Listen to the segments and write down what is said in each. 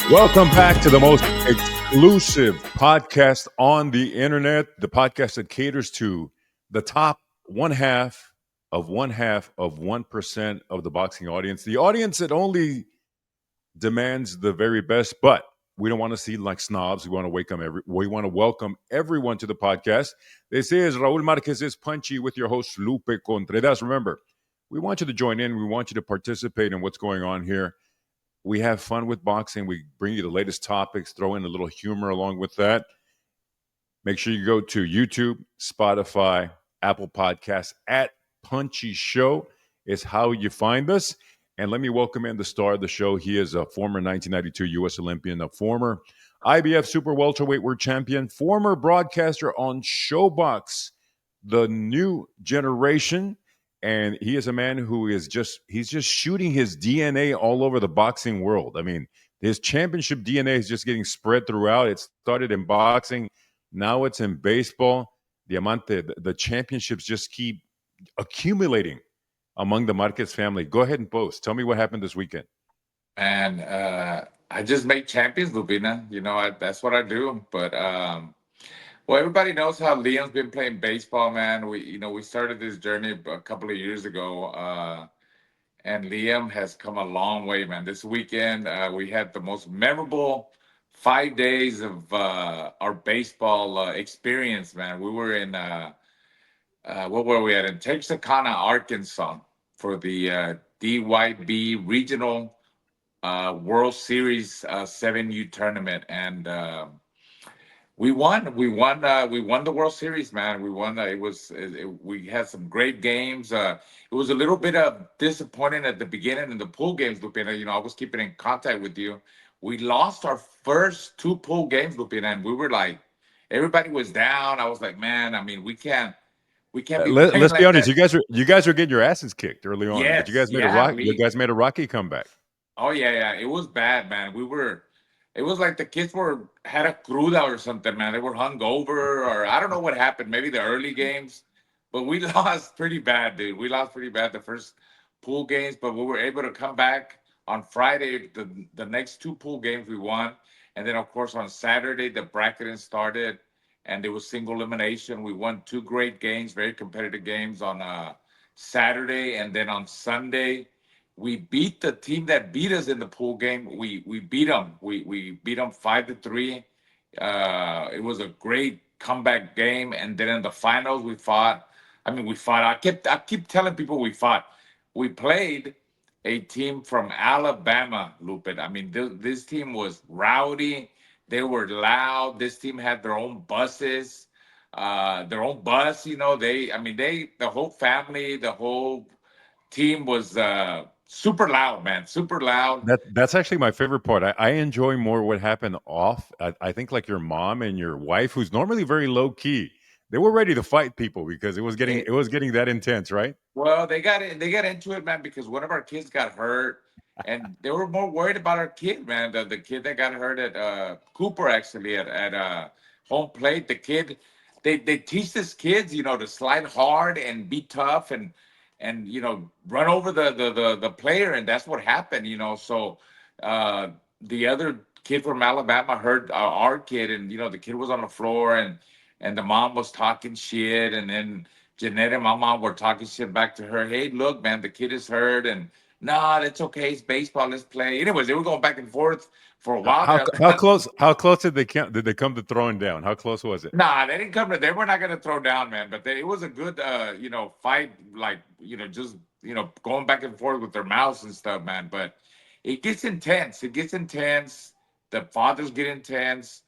Welcome back to the most exclusive podcast on the internet, the podcast that caters to the top one half of 1% of the boxing audience, the audience that only demands the very best, but we don't want to see like snobs. We want to welcome everyone to the podcast. This is Raul Marquez's Punchy with your host Lupe Contreras. Remember, we want you to join in. We want you to participate in what's going on here. We have fun with boxing. We bring you the latest topics, throw in a little humor along with that. Make sure you go to YouTube, Spotify, Apple Podcasts at Punchy Show is how you find us. And let me welcome in the star of the show. He is a former 1992 U.S. Olympian, a former IBF Super Welterweight World Champion, former broadcaster on Showbox, the new generation. And he is a man who is he's just shooting his DNA all over the boxing world. I mean, his championship DNA is just getting spread throughout. It started in boxing. Now it's in baseball. Diamante, the championships just keep accumulating among the Marquez family. Go ahead and post. Tell me what happened this weekend. And I just make champions, Lubina. That's what I do. But well, everybody knows how Liam's been playing baseball, man. We started this journey a couple of years ago, and Liam has come a long way, man. This weekend, we had the most memorable 5 days of our baseball experience, man. We were in what were we at? In Texarkana, Arkansas, for the DYB Regional World Series 7U tournament, and we won. We won the World Series, man. We won. We had some great games. It was a little bit of disappointing at the beginning in the pool games, Lupina. I was keeping in contact with you. We lost our first two pool games, Lupina, and we were like, everybody was down. I was like, man, I mean, we can't be playing Let's be like honest. that. You guys are getting your asses kicked early on, but you Yes, guys made a yeah, rock. You guys made a rocky comeback. oh yeah. It was bad, man. It was like the kids had a cruda or something, man. They were hungover, or I don't know what happened. Maybe the early games, but we lost pretty bad, dude. We lost pretty bad the first pool games, but we were able to come back on Friday. The next two pool games we won, and then of course on Saturday the bracketing started, and it was single elimination. We won two great games, very competitive games on Saturday, and then on Sunday we beat the team that beat us in the pool game. We beat them. We beat them 5-3. It was a great comeback game. And then in the finals, we fought. I mean, we fought. I keep telling people we fought. We played a team from Alabama, Lupin. I mean, this team was rowdy. They were loud. This team had their own buses, their own bus. The whole family, the whole team was super loud, man. Super loud. That's actually my favorite part. I enjoy more what happened off. I think like your mom and your wife, who's normally very low key, they were ready to fight people because It, it was getting that intense, right? well, they got into it, man, because one of our kids got hurt, and they were more worried about our kid, man. The kid that got hurt at Cooper, actually, at home plate. The kid, they teach these kids, to slide hard and be tough, and run over the player, and that's what happened. So uh, the other kid from Alabama hurt our kid, and the kid was on the floor, and the mom was talking shit, and then Jeanette and my mom were talking shit back to her. Hey, look, man, the kid is hurt, and nah, that's okay. It's baseball. Let's play. Anyways, they were going back and forth for a while How there. how close how close did they come to throwing down? How close was it? Nah, they didn't come to. They were not going to throw down, man. But it was a good, fight. Like just going back and forth with their mouths and stuff, man. But it gets intense. It gets intense. The fathers get intense.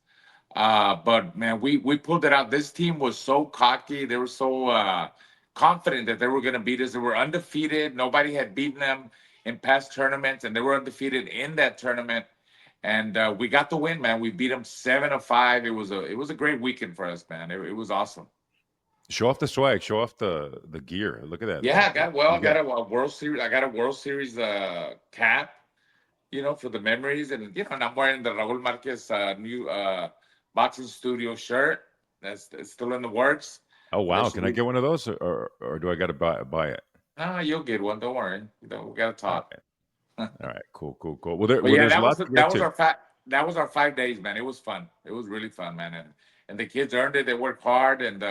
But man, we pulled it out. This team was so cocky. They were so confident that they were going to beat us. They were undefeated. Nobody had beaten them in past tournaments, and they were undefeated in that tournament. And we got the win, man. We beat them 7-5. It was a great weekend for us, man. It was awesome. Show off the swag. Show off the gear. Look at that. Yeah, I You got got a World Series. I got a World Series cap, for the memories, and I'm wearing the Raul Marquez new boxing studio shirt. It's still in the works. Oh wow! Can I Eventually, get one of those, or do I got to buy it? nah, you'll get one. Don't worry. We got to All talk. right, all right, cool. Well, But yeah, there's a lot to get that was to. our fact. that was our 5 days, man. It was fun. It was really fun, man. And the kids earned it. They worked hard, and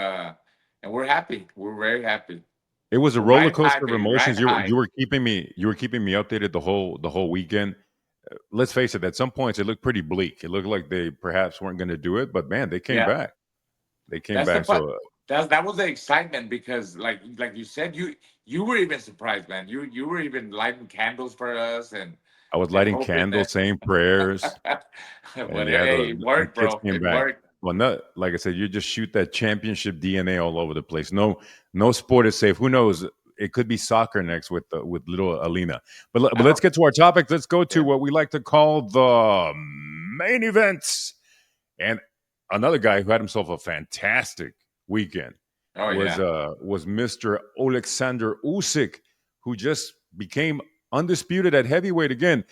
we're happy. We're very happy. It was a We're roller riding high, coaster of baby. emotions. Riding high. You were keeping me updated the whole weekend. Let's face it, at some points it looked pretty bleak. It looked like they perhaps weren't going to do it, but man, they came Yeah, back. They came that's the back. fun. So That was the excitement because, like you said, you were even surprised, man. You were even lighting candles for us I was and lighting hoping that. candles, saying prayers. And But yeah, hey, it the worked, kids bro. came It back. worked. Well, no, like I said, you just shoot that championship DNA all over the place. No sport is safe. Who knows? It could be soccer next with little Alina. But I let's don't. get to our topic. Let's go to Yeah. what we like to call the main events. And another guy who had himself a fantastic weekend Oh yeah. was Mr. Alexander Usyk, who just became undisputed at heavyweight again.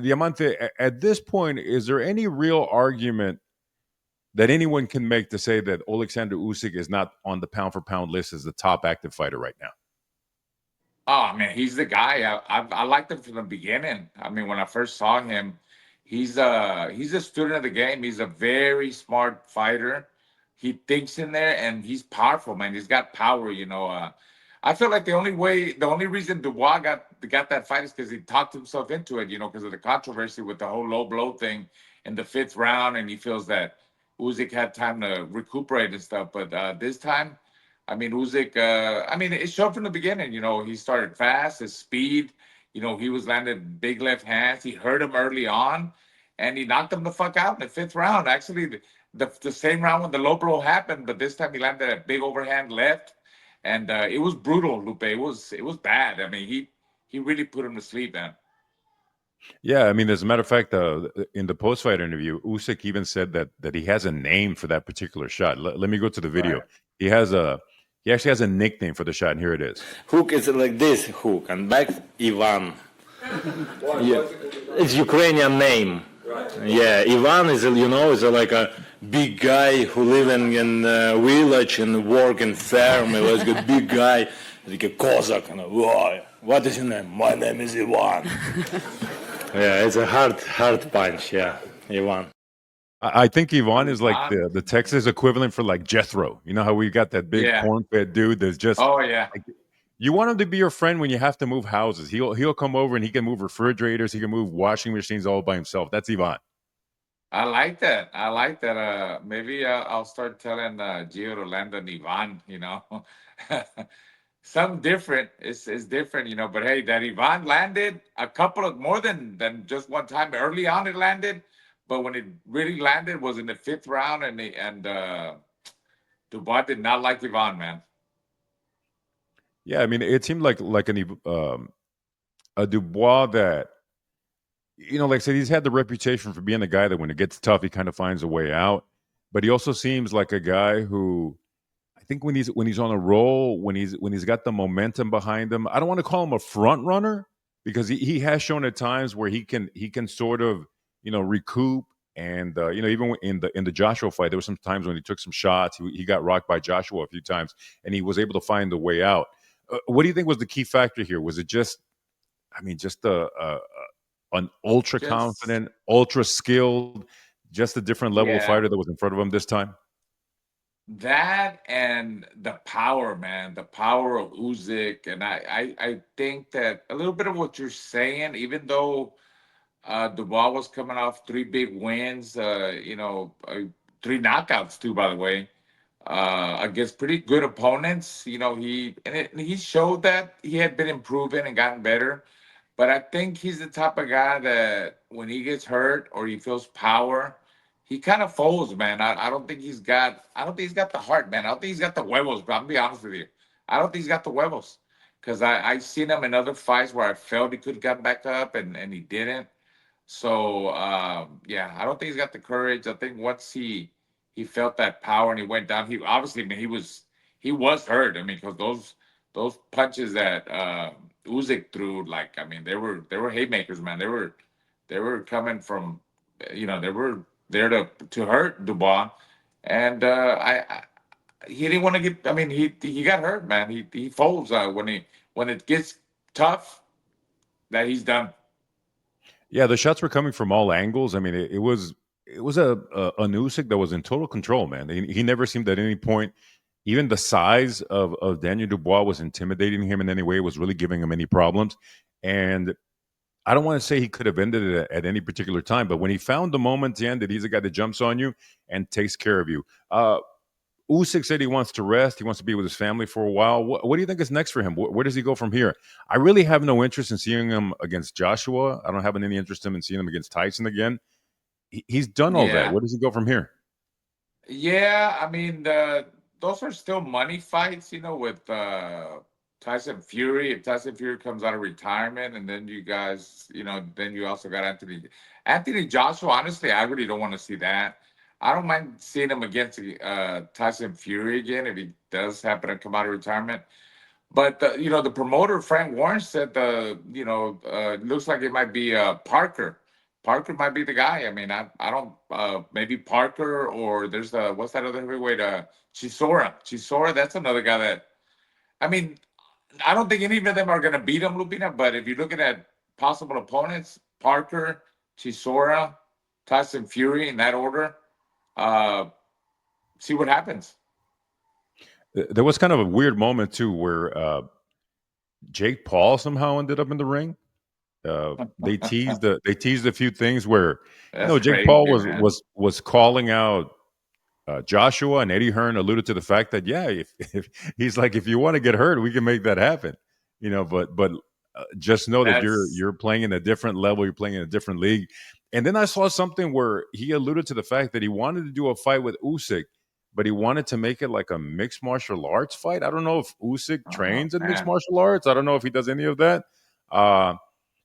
Diamante, at this point, is there any real argument that anyone can make to say that Alexander Usyk is not on the pound for pound list as the top active fighter right now? Oh man, he's the guy. I liked him from the beginning. I mean, when I first saw him, he's a student of the game. He's a very smart fighter. He thinks in there, and he's powerful, man. He's got power. I feel like the only reason Dubois got that fight is because he talked himself into it. Because of the controversy with the whole low blow thing in the fifth round, and he feels that Usyk had time to recuperate and stuff. But this time. I mean, Usyk, it showed from the beginning. He started fast, his speed. He was landing big left hands. He hurt him early on, and he knocked him the fuck out in the fifth round. Actually, the same round when the low blow happened, but this time he landed a big overhand left, and it was brutal, Lupe. It was bad. I mean, he really put him to sleep, man. Yeah, I mean, as a matter of fact, in the post fight interview, Usyk even said that he has a name for that particular shot. Let me go to the video. Right. He has a he actually has a nickname for the shot, and here it is. Hook is like this hook, and back Ivan. Yeah, it's Ukrainian name. Yeah, Ivan is like a big guy who living in a village and work in farm. He was a big guy, like a Cossack. And what is your name? My name is Ivan. Yeah, it's a hard punch. Yeah, Ivan. I think Yvonne is like Ivan? the Texas equivalent for like Jethro. You know how we got that big Yeah. corn fed dude that's just Oh yeah. like you want him to be your friend when you have to move houses. He'll come over and he can move refrigerators, he can move washing machines all by himself. That's Yvonne. I like that. I like that. Maybe I'll start telling Gio to land on Ivan. Something different. It's different, But hey, that Ivan landed a couple of more than just one time. Early on, it landed, but when it really landed was in the fifth round, and Dubois did not like Ivan, man. Yeah, I mean, it seemed like a Dubois that like I said, he's had the reputation for being a guy that when it gets tough, he kind of finds a way out. But he also seems like a guy who I think when he's on a roll, when he's got the momentum behind him, I don't want to call him a front runner because he has shown at times where he can sort of recoup and even in the Joshua fight, there were some times when he took some shots, he got rocked by Joshua a few times, and he was able to find the way out. What do you think was the key factor here? Was it just, I mean, just an ultra Just confident, ultra skilled, just a different level of yeah, fighter that was in front of him this time? that and the power, man, the power of Usyk, and I think that a little bit of what you're saying, even though Dubois was coming off three big wins, three knockouts too, by the way, against pretty good opponents. And he showed that he had been improving and gotten better. But I think he's the type of guy that when he gets hurt or he feels power, he kind of folds, man. I don't think he's got. I don't think he's got the heart, man. I don't think he's got the huevos. But I'm gonna be honest with you, I don't think he's got the huevos because I seen him in other fights where I felt he could have gotten back up and he didn't. So yeah, I don't think he's got the courage. I think once he felt that power and he went down, he obviously, I mean, he was hurt. I mean, because those punches that Usyk threw, like I mean, they were haymakers, man. They were coming from, they were there to hurt Dubois, and he didn't want to get. I mean, he got hurt, man. He folds when it gets tough. That he's done. Yeah, the shots were coming from all angles. I mean, it was an Usyk that was in total control, man. He never seemed at any point, even the size of Daniel Dubois was intimidating him in any way. Was really giving him any problems, and I don't want to say he could have ended it at any particular time, but when he found the moment to end it, he's a guy that jumps on you and takes care of you. Usyk said he wants to rest. He wants to be with his family for a while. What do you think is next for him? Where does he go from here? I really have no interest in seeing him against Joshua. I don't have any interest in seeing him against Tyson again. He's done all that. Yeah. Where does he go from here? Yeah, I mean, those are still money fights, with Tyson Fury. If Tyson Fury comes out of retirement, and then you guys, then you also got Anthony Joshua. Honestly, I really don't want to see that. I don't mind seeing him against Tyson Fury again if he does happen to come out of retirement. But the promoter Frank Warren said looks like it might be Parker. Parker might be the guy. I mean, I don't maybe Parker, or there's what's that other heavyweight Chisora. Chisora, that's another guy that, I mean, I don't think any of them are gonna beat him, Lupina. But if you're looking at possible opponents, Parker, Chisora, Tyson Fury in that order, uh, see what happens. There was kind of a weird moment too, where Jake Paul somehow ended up in the ring. They teased a few things where That's Jake crazy, Paul was man. was was calling out Joshua, and Eddie Hearn alluded to the fact that yeah, if he's like, if you want to get hurt, we can make that happen. But just know that you're That's you're playing in a different level, you're playing in a different league. And then I saw something where he alluded to the fact that he wanted to do a fight with Usyk, but he wanted to make it like a mixed martial arts fight. I don't know if Usyk oh trains in mixed man. martial arts. I don't know if he does any of that. Uh,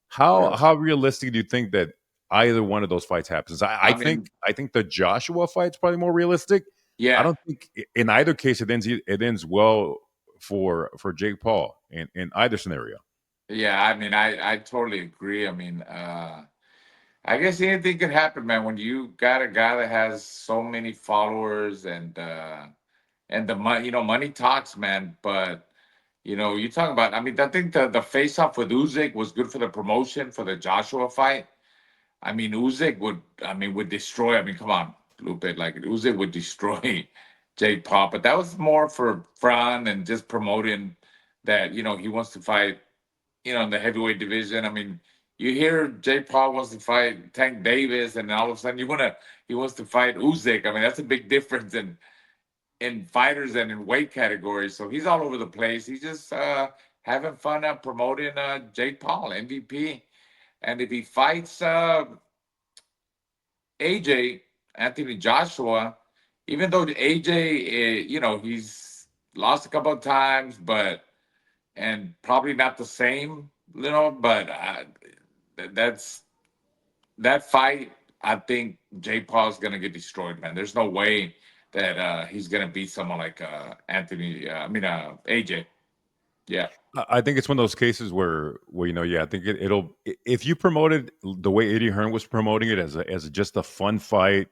how realistic do you think that either one of those fights happens? I, I I think mean, I think the Joshua fight's probably more realistic. I yeah. don't think in either case it ends well for Jake Paul in either scenario. Yeah, I mean, I totally agree. I mean, I guess anything could happen, man. When you got a guy that has so many followers, and the money, money talks, man. But you talk about. I mean, I think the face off with Usyk was good for the promotion for the Joshua fight. I mean, Usyk would destroy. I mean, come on, Lupe, like Usyk would destroy Jake Paul. But that was more for fun and just promoting that. He wants to fight, in the heavyweight division. I mean, you hear Jake Paul wants to fight Tank Davis, and all of a sudden he wants to fight Usyk. I mean, that's a big difference in fighters and in weight categories. So he's all over the place. He's just having fun promoting Jake Paul, MVP. And if he fights AJ, Anthony Joshua, even though AJ, he's lost a couple of times, but and probably not the same, but that's that fight. I think Jake Paul's gonna get destroyed, man. There's no way that he's gonna beat someone like Anthony. AJ. Yeah, I think it's one of those cases where yeah, I think it'll if you promote it the way Eddie Hearn was promoting it as just a fun fight,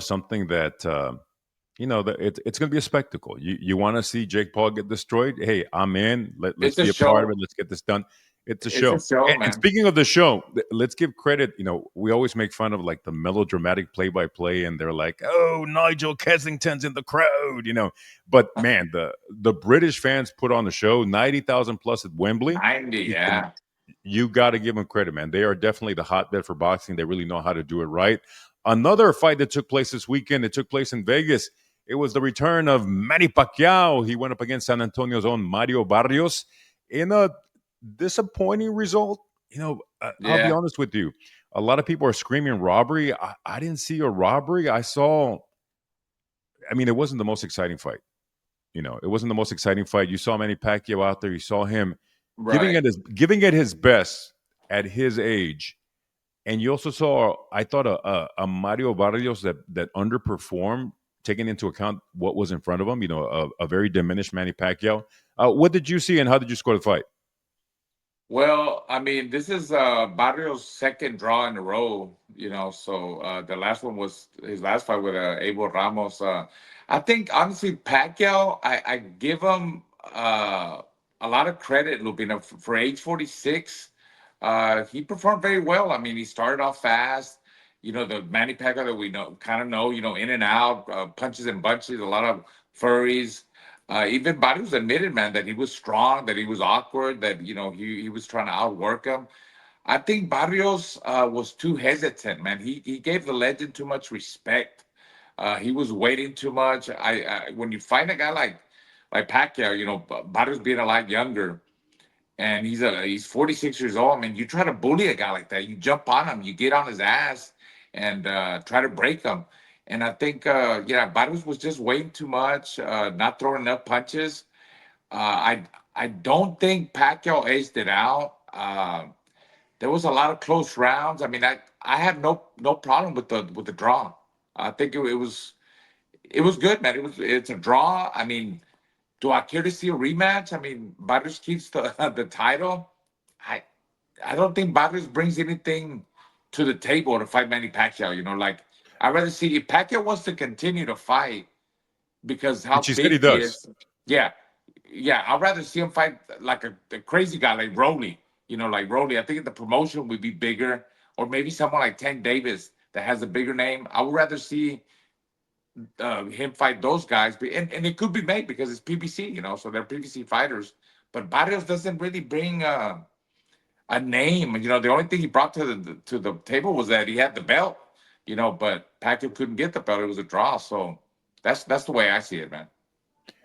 something that that it's going to be a spectacle. You want to see Jake Paul get destroyed? Hey, I'm in. Let's it's a be a part of it. show. Let's get this done. It's a It's a show. show, And man. speaking of the show, let's give credit. We always make fun of like the melodramatic play-by-play, and they're like, "Oh, Nigel Kensington's in the crowd." But man, the British fans put on the show, 90,000 plus at Wembley. 90, You can yeah. you got to give them credit, man. They are definitely the hotbed for boxing. They really know how to do it right. Another fight that took place this weekend, it took place in Vegas. It was the return of Manny Pacquiao. He went up against San Antonio's own Mario Barrios in a disappointing result. I'll be Yeah. honest with you. A lot of people are screaming robbery. I didn't see a robbery. I mean, it wasn't the most exciting fight. It wasn't the most exciting fight. You saw Manny Pacquiao out there. You saw him giving Right. it his best at his age, and you also saw, I thought, a Mario Barrios that underperformed, taking into account what was in front of him. A very diminished Manny Pacquiao. What did you see, and how did you score the fight? Well, I mean, this is Barrios' second draw in a row, So the last one was his last fight with Abel Ramos. I think honestly, Pacquiao, I give him a lot of credit, Lupino, for age 46. he performed very well. I mean, he started off fast. The Manny Pacquiao that we kind of know, in and out, punches and bunches, a lot of furries. Even Barrios admitted, man, that he was strong, that he was awkward, that he was trying to outwork him. I think Barrios was too hesitant, man. He gave the legend too much respect. He was waiting too much. When you find a guy like Pacquiao, Barrios being a lot younger, and he's 46 years old. I mean, you try to bully a guy like that, you jump on him, you get on his ass, and try to break him. And I think, Barrios was just waiting too much, not throwing enough punches. I don't think Pacquiao aced it out. There was a lot of close rounds. I mean, I had no problem with the draw. I think it was good, man. It's a draw. I mean, do I care to see a rematch? I mean, Barrios keeps the the title. I I don't think Barrios brings anything to the table to fight Manny Pacquiao. Like I'd rather see if Pacquiao wants to continue to fight because how Which he said he big he does. is. Yeah, yeah. I'd rather see him fight like a crazy guy like Rolly. Like Rolly. I think the promotion would be bigger, or maybe someone like Tank Davis that has a bigger name. I would rather see him fight those guys, and it could be made because it's PBC, so they're PBC fighters. But Barrios doesn't really bring a name. The only thing he brought to the table was that he had the belt, but Pacquiao couldn't get the belt. It was a draw. So that's the way I see it, man.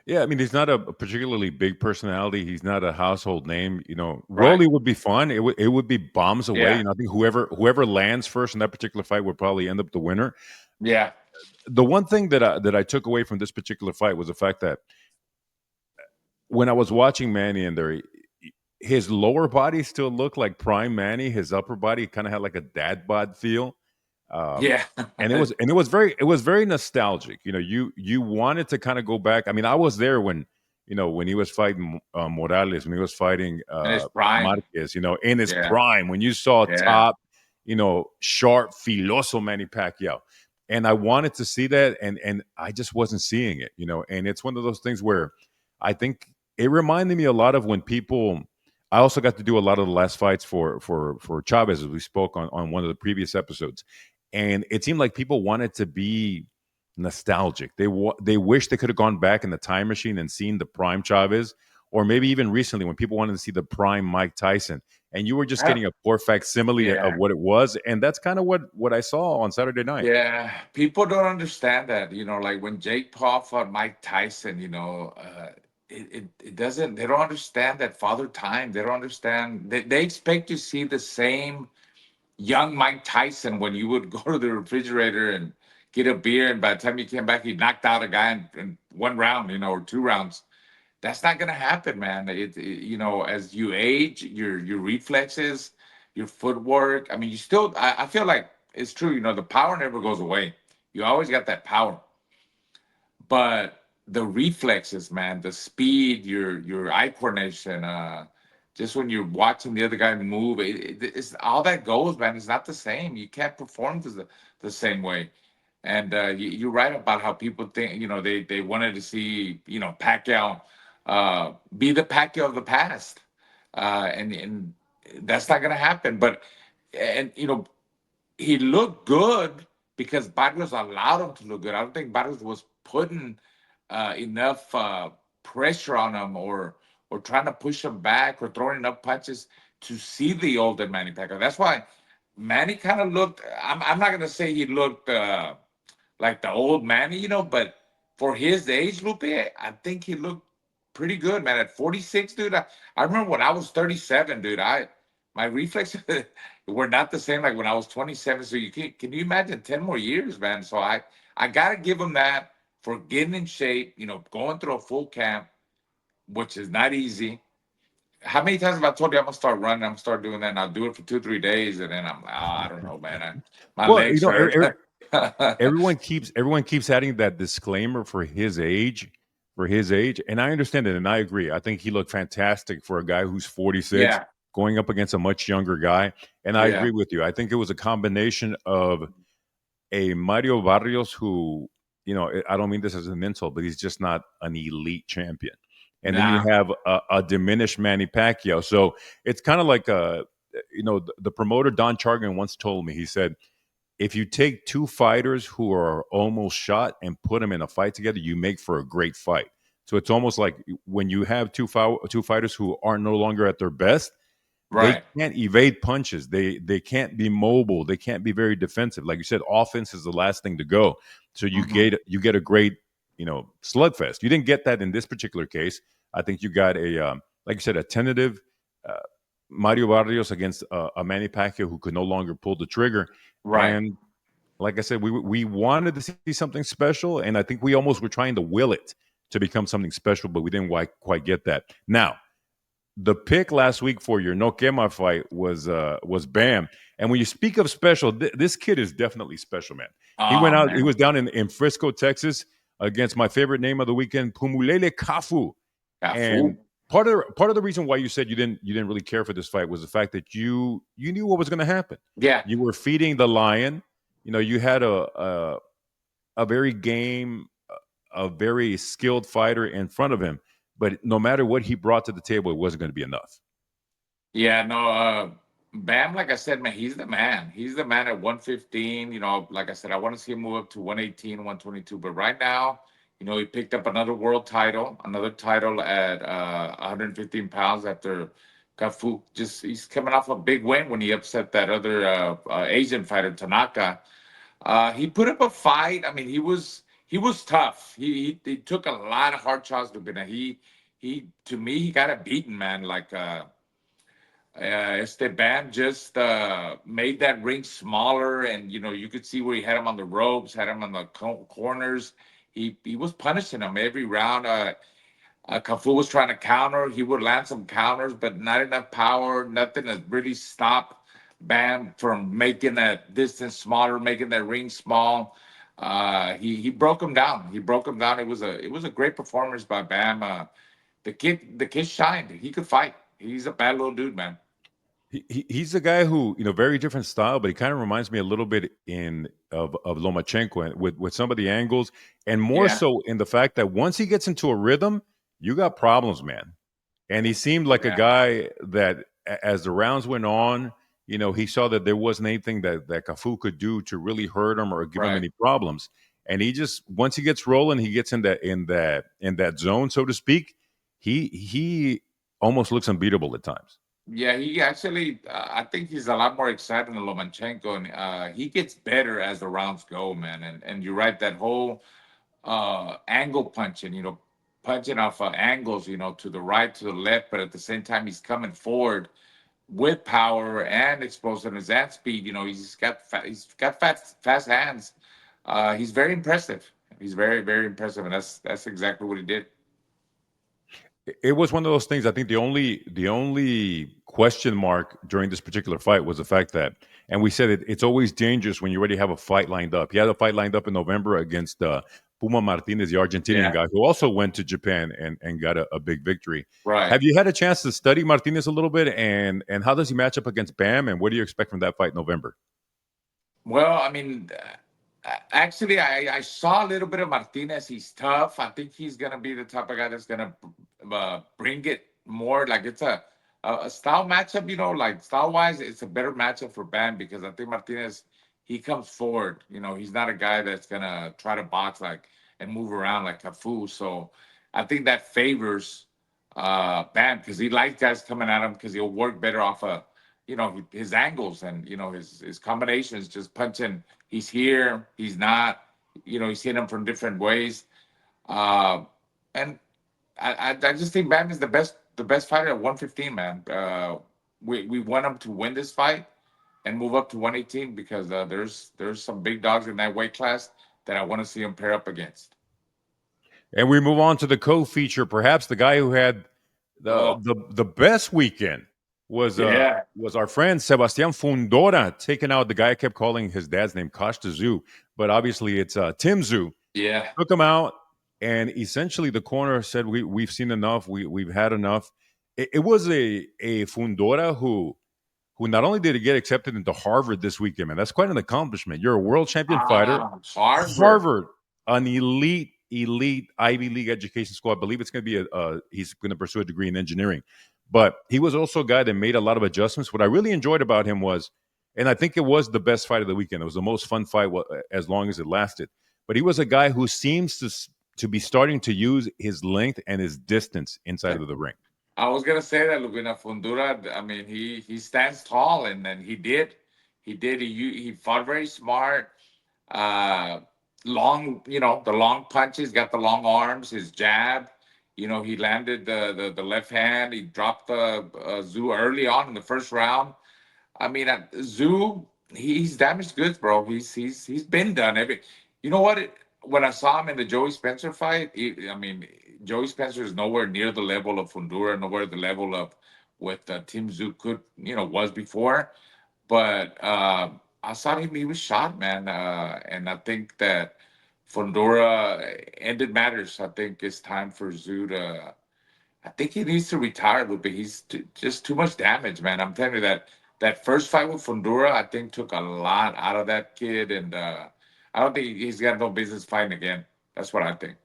Yeah, I mean, he's not a particularly big personality. He's not a household name. Right. Rolly would be fun. It would be bombs away. Yeah. I think whoever lands first in that particular fight would probably end up the winner. Yeah. The one thing that I took away from this particular fight was the fact that when I was watching Manny in there, his lower body still looked like prime Manny. His upper body kind of had like a dad bod feel. Um, Yeah. and it was very nostalgic. You wanted to kind of go back. I mean, I was there when he was fighting Morales, when he was fighting In his prime. Marquez. In his Yeah. prime, when you saw Yeah. top, sharp, filoso Manny Pacquiao, and I wanted to see that, and I just wasn't seeing it. And it's one of those things where I think it reminded me a lot of when people. I also got to do a lot of the last fights for Chavez, as we spoke on one of the previous episodes, and it seemed like people wanted to be nostalgic. They wish they could have gone back in the time machine and seen the prime Chavez, or maybe even recently when people wanted to see the prime Mike Tyson, and you were just Uh, getting a poor facsimile of Yeah. what it was, and that's kind of what I saw on Saturday night. Yeah, people don't understand that, like when Jake Paul fought Mike Tyson, it doesn't, they don't understand that father time. They don't understand, they expect to see the same young Mike Tyson when you would go to the refrigerator and get a beer, and by the time you came back, he knocked out a guy in one round, or two rounds. That's not gonna happen, man. As you age, your reflexes, your footwork. I mean, you still. I feel like it's true. The power never goes away. You always got that power, but the reflexes, man, the speed, your eye coordination, just when you're watching the other guy move, it's all that goes, man. It's not the same. You can't perform the same way. And you're right about how people think, they wanted to see, Pacquiao be the Pacquiao of the past. And that's not going to happen. And he looked good because Barrios allowed him to look good. I don't think Barrios was putting enough pressure on him, or trying to push him back, or throwing enough punches to see the older Manny Pacquiao. That's why Manny kind of looked. I'm not going to say he looked like the old Manny, but for his age, Lupe, I think he looked pretty good, man. At 46, dude, I remember when I was 37, dude. My reflexes were not the same like when I was 27. So can you imagine 10 more years, man? So I gotta give him that for getting in shape, going through a full camp, which is not easy. How many times have I told you I'm gonna start running? I'm gonna start doing that, and I'll do it for 2, 3 days, and then I'm like, oh, I don't know, man. My Well, legs hurt. everyone keeps adding that disclaimer for his age, and I understand it, and I agree. I think he looked fantastic for a guy who's 46 Yeah, going up against a much younger guy, and I yeah. agree with you. I think it was a combination of a Mario Barrios who, I don't mean this as an insult, but he's just not an elite champion. And then you Nah. have a diminished Manny Pacquiao. So it's kind of like the promoter Don Chargan once told me. He said, if you take two fighters who are almost shot and put them in a fight together, you make for a great fight. So it's almost like when you have two fighters who are no longer at their best, they Right. can't evade punches. They can't be mobile. They can't be very defensive. Like you said, offense is the last thing to go. So Mhm. you get a great slugfest. You didn't get that in this particular case. I think you got like you said, a tentative uh, Mario Barrios against a Manny Pacquiao who could no longer pull the trigger. Right. And like I said, we wanted to see something special, and I think we almost were trying to will it to become something special, but we didn't quite get that. Now, the pick last week for your No Quema fight was Bam. And when you speak of special, this kid is definitely special, man. He went Oh out. He man. was down in Frisco, Texas, against my favorite name of the weekend, Pumulele Cafu. Cafu. And part of the reason why you said you didn't really care for this fight was the fact that you knew what was going to happen. Yeah. You were feeding the lion. You had a very game, a very skilled fighter in front of him. But no matter what he brought to the table, it wasn't going to be enough. Yeah, no, Bam, like I said, man, he's the man. He's the man at 115. Like I said, I want to see him move up to 118, 122. But right now, he picked up another world title, another title at 115 pounds after Cafu. He's coming off a big win when he upset that other Asian fighter, Tanaka. He put up a fight. I mean, he was tough. He took a lot of hard shots to win. He to me, he got it beaten, man. Like Esteban just made that ring smaller, and you could see where he had him on the ropes, had him on the corners. He was punishing him every round. Cafu was trying to counter. He would land some counters, but not enough power. Nothing to really stop Bam from making that distance smaller, making that ring small. He broke him down. He broke him down. It was a great performance by Bam. The kid shined. He could fight. He's a bad little dude, man. He's a guy who, very different style, but he kind of reminds me a little bit of Lomachenko with some of the angles, and more Yeah, so in the fact that once he gets into a rhythm, you got problems, man. And he seemed like a yeah, guy that, as the rounds went on, he saw that there wasn't anything that Cafu could do to really hurt him or give him right. any problems. And he just, once he gets rolling, he gets in that zone, so to speak. He almost looks unbeatable at times. Yeah, he actually, I think he's a lot more exciting than Lomachenko, and he gets better as the rounds go, man. And you're right, that whole angle punching, punching off angles, to the right, to the left, but at the same time, he's coming forward with power and explosiveness and speed. He's got fast hands. He's very impressive. He's very, very impressive, and that's exactly what he did. It was one of those things. I think the only question mark during this particular fight was the fact that, and we said it's always dangerous when you already have a fight lined up. He had a fight lined up in November against Puma Martinez, the Argentinian Yeah, guy who also went to Japan and got a big victory. right. Have you had a chance to study Martinez a little bit, and how does he match up against Bam, and what do you expect from that fight in November? Well, I mean, actually, I saw a little bit of Martinez. He's tough. I think he's gonna be the type of guy that's gonna bring it more. Like it's a style matchup. Like style wise, it's a better matchup for Bam because I think Martinez he comes forward. He's not a guy that's gonna try to box like and move around like Cafu. So I think that favors Bam because he likes guys coming at him because he'll work better off his angles and his combinations, just punching. He's here, he's not. He's hitting him from different ways. Uh, and I just think Bam is the best fighter at 115, man. We want him to win this fight and move up to 118 because there's some big dogs in that weight class that I want to see him pair up against. And we move on to the co-feature. Perhaps the guy who had the Oh the best weekend was uh yeah, was our friend Sebastian Fundora taking out the guy I kept calling his dad's name Koshta Zoo, but obviously it's Tim Zoo. yeah. Took him out, and essentially the corner said, we've seen enough. We've had enough. It was a Fundora who not only did he get accepted into Harvard this weekend, man, that's quite an accomplishment. You're a world champion fighter. Harvard. Harvard, an elite Ivy League education school. I believe it's going to be he's going to pursue a degree in engineering. but he was also a guy that made a lot of adjustments. What I really enjoyed about him was, and I think it was the best fight of the weekend. It was the most fun fight as long as it lasted. But he was a guy who seems to be starting to use his length and his distance inside of the ring. I was gonna say that Lupina Fundura. I mean, he stands tall, and then he fought very smart. Uh, long, the long punches, got the long arms, his jab. He landed the left hand. He dropped the Zoo early on in the first round. I mean, Zoo, he's damaged goods, bro. He's been done. You know what? When I saw him in the Joey Spencer fight, I mean, Joey Spencer is nowhere near the level of Fundura, nowhere the level of what Tim Zoo was before. But I saw him; he was shot, man. And I think that Fundora ended matters. I think it's time for Zoo to. I think he needs to retire, but he's just too much damage, man. I'm telling you that first fight with Fundora, I think took a lot out of that kid, and I don't think he's got no business fighting again. That's what I think.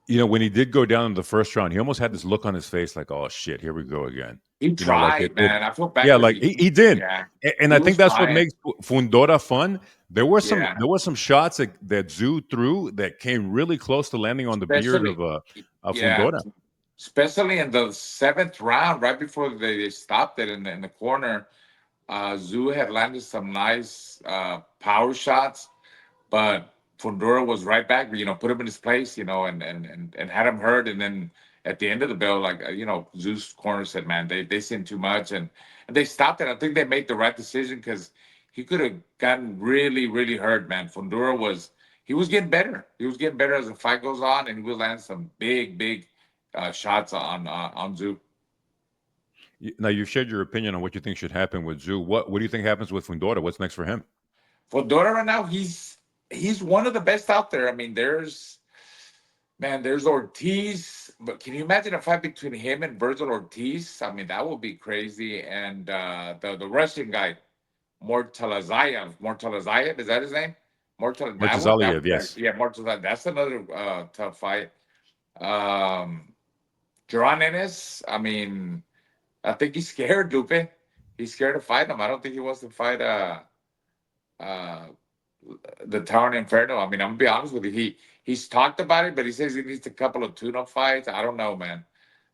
When he did go down in the first round, he almost had this look on his face like, "Oh shit, here we go again." He Like tried, man. I feel bad yeah, because like he did, yeah, and he I think was that's what trying. makes Fundora fun. There were some Yeah, shots that Zoo threw that came really close to landing on the beard especially of yeah, Fundora. especially in the seventh round, right before they stopped it in the corner. Zoo had landed some nice power shots, but Fundora was right back. Put him in his place. And had him hurt. And then at the end of the bell, like Zoo's corner said, "Man, they seen too much," and they stopped it. I think they made the right decision because he could have gotten really, really hurt. Man, Fundora he was getting better. He was getting better as the fight goes on, and he was landing some big, big shots on Zoo. Now you've shared your opinion on what you think should happen with Zoo. What do you think happens with Fundora? What's next for him? Fundora right now, he's one of the best out there. I mean, there's Ortiz, but can you imagine a fight between him and Virgil Ortiz? I mean, that would be crazy. And the Russian guy, Mortalazayev, is that his name? That Murtazaliev, would yes. yeah, Mortalazayev. That's another tough fight. Um, Duran Ennis, I mean, I think he's scared, Lupe. He's scared to fight him. I don't think he wants to fight uh the Tower Inferno. I mean, I'm gonna be honest with you. He's talked about it, but he says he needs a couple of tune-up fights. I don't know, man.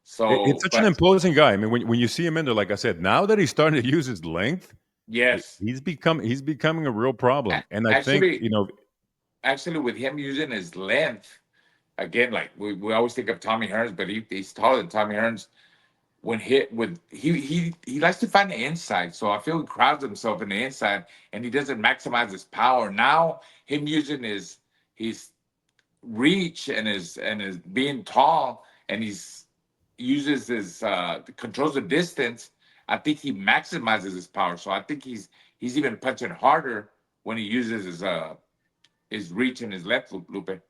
It's So, such an but imposing guy. I mean, when you see him in there, like I said, now that he's starting to use his length, yes, he's becoming a real problem. And I think actually, with him using his length again, like we always think of Tommy Hearns, but he's taller than Tommy Hearns. When hit with he likes to find the inside, so I feel he crowds himself in the inside, and he doesn't maximize his power. Now, him using his reach and his being tall, and he's uses his controls the distance. I think he maximizes his power. So I think he's even punching harder when he uses his reach and his left, Lupe.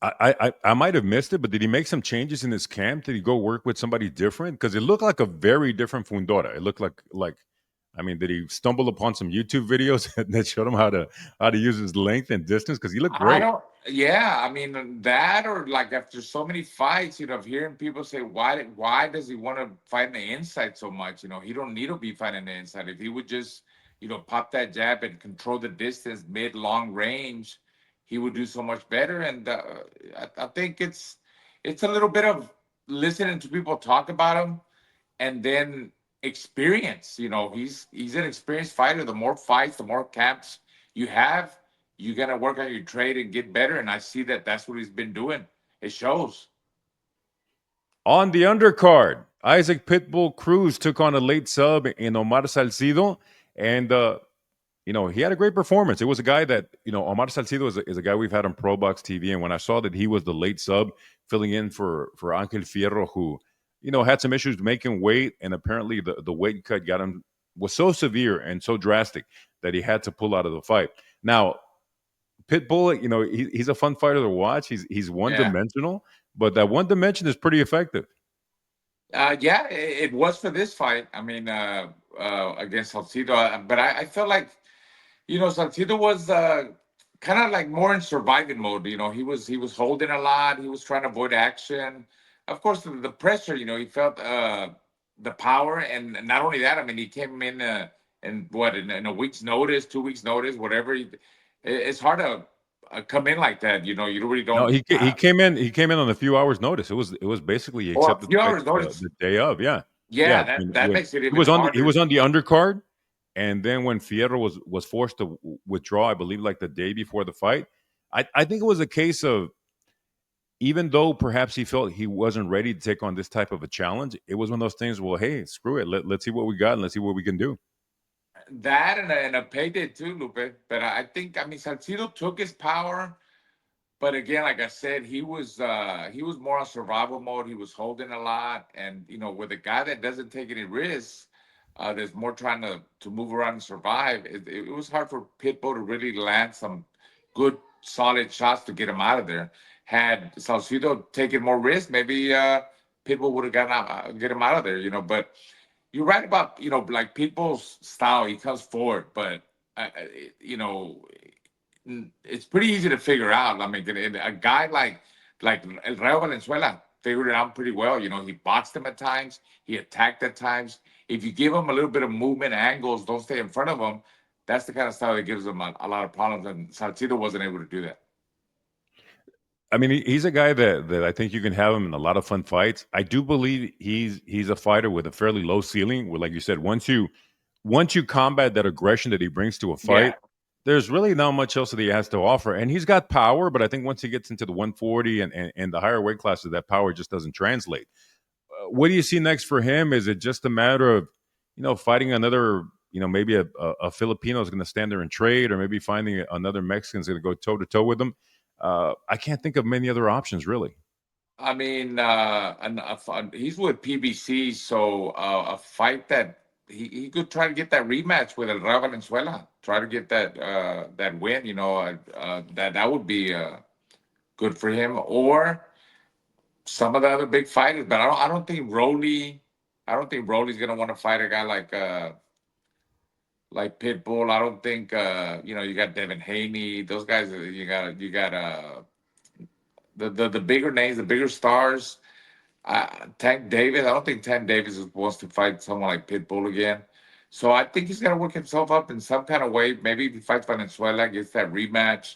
I might have missed it, but did he make some changes in his camp? Did he go work with somebody different? Because it looked like a very different Fundora. It looked like I mean, did he stumble upon some YouTube videos that showed him how to use his length and distance? Because he looked I great. don't. Yeah, I mean that, or like after so many fights, of hearing people say, why does he want to fight in the inside so much? He don't need to be fighting the inside. If he would just, pop that jab and control the distance mid long range, he would do so much better. And I think it's a little bit of listening to people talk about him, and then experience. He's an experienced fighter. The more fights, the more camps you have, you're gonna work on your trade and get better. And I see that that's what he's been doing. It shows. On the undercard, Isaac Pitbull Cruz took on a late sub in Omar Salcido, and he had a great performance. It was a guy that Omar Salcido is a guy we've had on Pro Box TV, and when I saw that he was the late sub filling in for Angel Fierro, who had some issues making weight, and apparently the weight cut was so severe and so drastic that he had to pull out of the fight. Now, Pitbull, he's a fun fighter to watch. He's one Yeah. dimensional, but that one dimension is pretty effective. Yeah, it was for this fight. I mean, against Salcido, but I felt like, Salcido was kind of like more in surviving mode. He was holding a lot. He was trying to avoid action. of course, the pressure. He felt the power, and not only that. I mean, he came in and what in a week's notice, 2 weeks notice, whatever. It's hard to come in like that. You really No, don't. he came in. He came in on a few hours' notice. It was basically he Or a accepted the few fight hours notice. the day of. Yeah, Yeah, yeah. that When makes it he even was on he harder. was on the undercard, and then when Fierro was forced to withdraw, I believe like the day before the fight. I think it was a case of, even though perhaps he felt he wasn't ready to take on this type of a challenge, it was one of those things. Well, hey, screw it. Let's see what we got and let's see what we can do. That and a payday too, Lupe. But I think, I mean, Salcido took his power. But again, like I said, he was more on survival mode. He was holding a lot, and with a guy that doesn't take any risks, there's more trying to move around and survive. It was hard for Pitbull to really land some good, solid shots to get him out of there. Had Salcido taken more risks, maybe Pitbull would have gotten out, get him out of there. But you're right about like Pitbull's style. He comes forward, but uh, uh, you know it's pretty easy to figure out. I mean, a guy like El Rayo Valenzuela figured it out pretty well. He boxed him at times, he attacked at times. If you give him a little bit of movement, angles, don't stay in front of him, that's the kind of style that gives him a lot of problems. And Salcido wasn't able to do that. I mean, he's a guy that I think you can have him in a lot of fun fights. I do believe he's a fighter with a fairly low ceiling. Where, like you said, once you combat that aggression that he brings to a Yeah, fight, there's really not much else that he has to offer. And he's got power, but I think once he gets into the 140 and the higher weight classes, that power just doesn't translate. What do you see next for him? Is it just a matter of, fighting another, maybe a Filipino is going to stand there and trade, or maybe finding another Mexican is going to go toe to toe with him? I can't think of many other options, really. I mean, he's with PBC, so a fight that he could try to get that rematch with El Rayo Valenzuela, try to get that win. That would be good for him, or some of the other big fighters. But I don't think Rolly, I don't think Rolly's gonna want to fight a guy like Pitbull. I don't think you got Devin Haney, those guys. You got the bigger names, the bigger stars. Tank Davis. I don't think Tank Davis wants to fight someone like Pitbull again. So I think he's gonna work himself up in some kind of way. Maybe if he fights Venezuela, gets that rematch.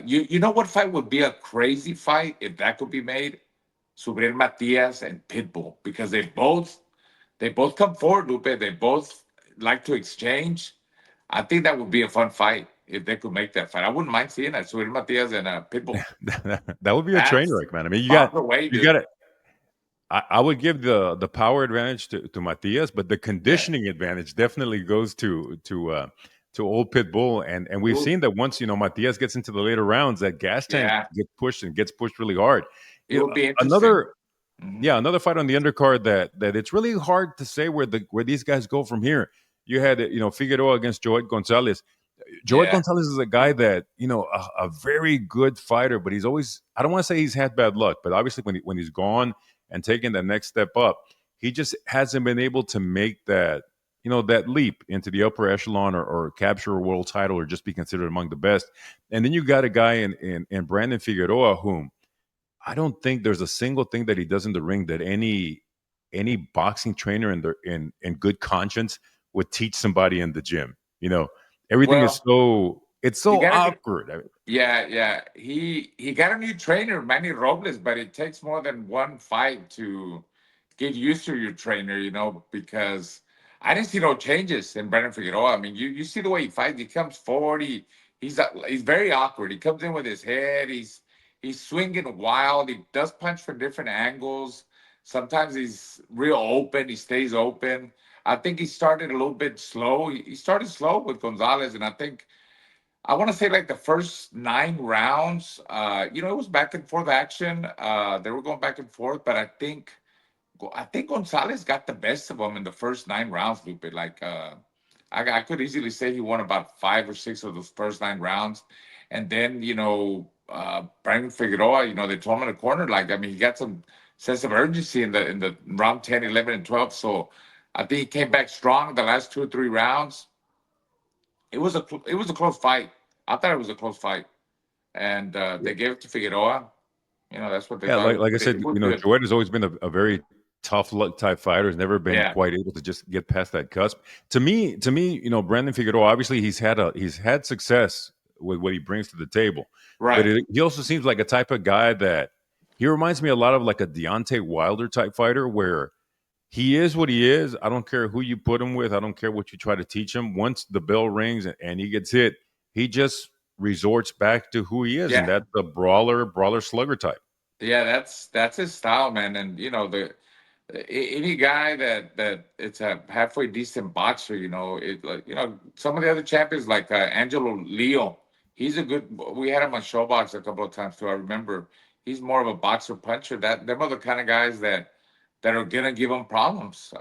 You know what fight would be a crazy fight if that could be made? Subriel Matias and Pitbull, because they both come forward, Lupe. They both like to exchange. I think that would be a fun fight if they could make that fight. I wouldn't mind seeing that, Subriel Matias and Pitbull. That would be a train That's wreck, man. I mean, miles away, you dude. got it. I would give the power advantage to Matias, but the Yeah, conditioning advantage definitely goes to old Pitbull. And it we've would. seen that once Matias gets into the later rounds, that gas tank Yeah, gets pushed really hard. it would be interesting. Another Mhm. Yeah, another fight on the undercard that it's really hard to say where these guys go from here. You had Figueroa against Joet Gonzalez. Joet Yeah, Gonzalez is a guy that a very good fighter, but he's always, I don't want to say he's had bad luck, but obviously when he's gone and taken that next step up, he just hasn't been able to make that leap into the upper echelon, or capture a world title, or just be considered among the best. And then you got a guy in Brandon Figueroa, whom I don't think there's a single thing that he does in the ring that any boxing trainer in good conscience would teach somebody in the gym. Everything is well, it's you so got to. awkward. Yeah, yeah. He got a new trainer, Manny Robles, but it takes more than one fight to get used to your trainer, because I didn't see no changes in Brandon Figueroa. I mean, you see the way he fights. He comes forward. He's very awkward. He comes in with his head. He's swinging wild. He does punch from different angles. Sometimes he's real open. He stays open. I think he started a little bit slow. He started slow with Gonzalez, and I want to say like the first 9 rounds, it was back and forth action. They were going back and forth, but I think Gonzalez got the best of them in the first 9 rounds, Lupe. Like I could easily say he won about 5 or 6 of those first 9 rounds, and then Brandon Figueroa, they told him in the corner. Like, I mean, he got some sense of urgency in the round 10, 11, and 12. So I think he came back strong the last 2 or 3 rounds. It was a close fight. I thought it was a close fight, and Yeah. they gave it to Figueroa. That's what they Yeah, thought. like I said, It was good. Joed has always been a very tough luck type fighter. Has never been Yeah, quite able to just get past that cusp. To me, Brandon Figueroa. Obviously, he's had success with what he brings to the table, but right. he also seems like a type of guy that he reminds me a lot of like a Deontay Wilder type fighter, where he is what he is. I don't care who you put him with. I don't care what you try to teach him. Once the bell rings and he gets hit, he just resorts back to who he is, and Yeah, that's the brawler slugger type. yeah. That's his style, man. And any guy that it's a halfway decent boxer, it like some of the other champions like Angelo Leo. He's a good. We had him on Showbox a couple of times too. I remember he's more of a boxer puncher. Them are the kind of guys that are gonna give him problems.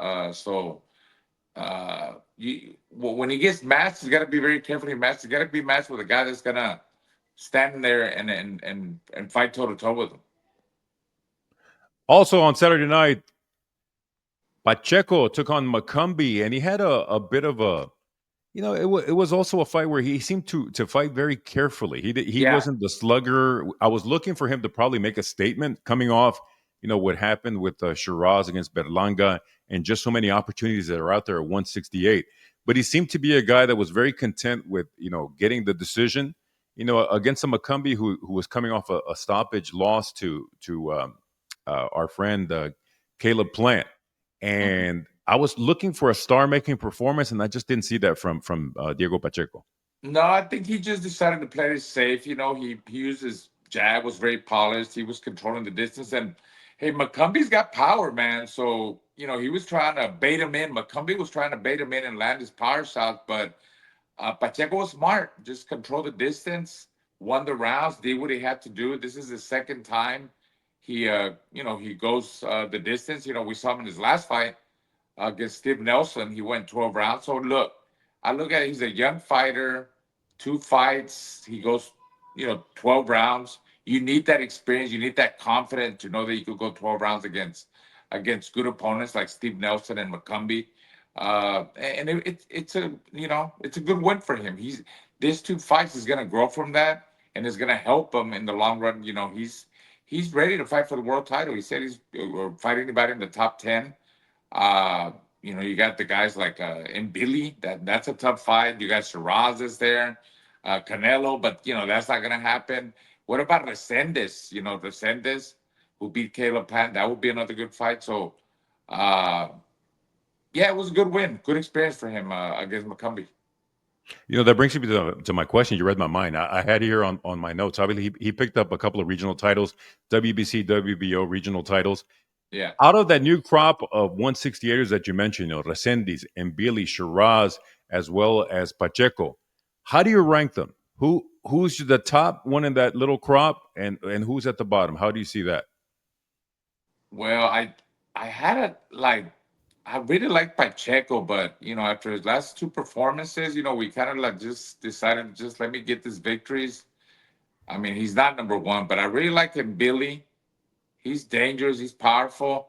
When he gets matched, he's got to be very carefully matched. He's got to be matched with a guy that's gonna stand there and fight toe to toe with him. Also on Saturday night, Pacheco took on Macumbi, and he had a bit of a it was also a fight where he seemed to fight very carefully. He Yeah, wasn't the slugger. I was looking for him to probably make a statement coming off what happened with Shiraz against Berlanga and just so many opportunities that are out there at 168. But he seemed to be a guy that was very content with getting the decision. Against a Macumbi who was coming off a stoppage loss to our friend Caleb Plant, mhm. and I was looking for a star-making performance, and I just didn't see that from Diego Pacheco. No, I think he just decided to play it safe. He used his jab, was very polished. He was controlling the distance, and hey, McCumbie's got power, man. So he was trying to bait him in. McCumbie was trying to bait him in and land his power shots, but Pacheco was smart. Just control the distance, won the rounds, did what he had to do. This is the second time he goes the distance. We saw him in his last fight against Steve Nelson. He went 12 rounds. So look, I look at it, he's a young fighter, 2 fights. He goes, 12 rounds. You need that experience. You need that confidence to know that you could go 12 rounds against good opponents like Steve Nelson and McCumbie. And it's a good win for him. These 2 fights is going to grow from that, and it's going to help him in the long run. He's ready to fight for the world title. He said he's or fight anybody in the top 10. You got the guys like Billy. That's a tough fight. You got Shiraz is there, Canelo, but that's not gonna happen. What about Resendez? Resendez who beat Caleb Plant. That would be another good fight. So, uh, yeah, it was a good win, good experience for him against McCumbie. That brings me to my question. You read my mind. I had here on my notes. Obviously, he picked up a couple of regional titles, WBC, WBO regional titles. Yeah. Out of that new crop of 168ers that you mentioned, Resendiz, Mbili, Shiraz, as well as Pacheco, how do you rank them? Who's the top one in that little crop, and who's at the bottom? How do you see that? Well, I had it like I really like Pacheco, but after his last two performances, we kind of like just decided to just let me get these victories. I mean, he's not number one, but I really like him, Billy. He's dangerous, he's powerful.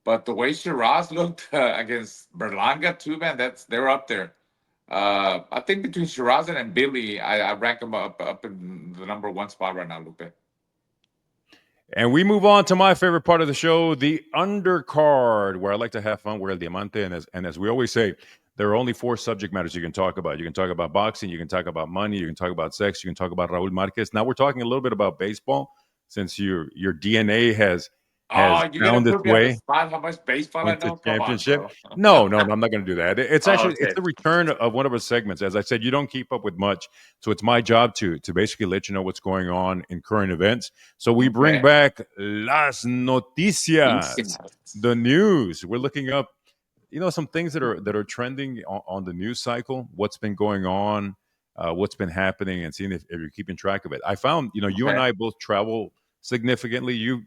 But the way Shiraz looked against Berlanga too, man, they're up there. I think between Shiraz and Billy, I rank him up in the number one spot right now, Lupe. And we move on to my favorite part of the show, the undercard, where I like to have fun, where El Diamante, and as we always say, there are only 4 subject matters you can talk about. You can talk about boxing, you can talk about money, you can talk about sex, you can talk about Raul Marquez. Now we're talking a little bit about baseball, since your DNA has Oh, you're gonna found its put me on the way spot? How much baseball I into know? Come on, championship. bro. No, I'm not going to do that. It's Oh, actually it's okay. the return of one of our segments. As I said, you don't keep up with much, so it's my job to basically let you know what's going on in current events. So we bring Okay. back Las Noticias, Yes. the news. We're looking up, some things that are trending on the news cycle. What's been going on, what's been happening, and seeing if you're keeping track of it. I found, you and Okay. I both travel significantly.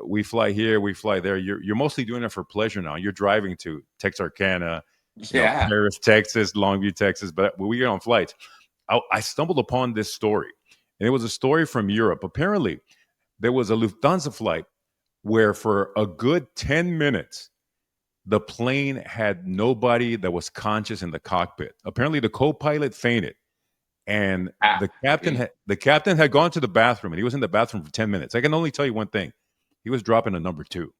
We fly here, we fly there. You're mostly doing it for pleasure now. You're driving to Texarkana, Yeah. Paris, Texas, Longview, Texas. But when we get on flights, I stumbled upon this story, and it was a story from Europe. Apparently, there was a Lufthansa flight where for a good 10 minutes, the plane had nobody that was conscious in the cockpit. Apparently, the co-pilot fainted, and Ah, the captain had gone to the bathroom, and he was in the bathroom for 10 minutes. I can only tell you one thing: he was dropping a number two.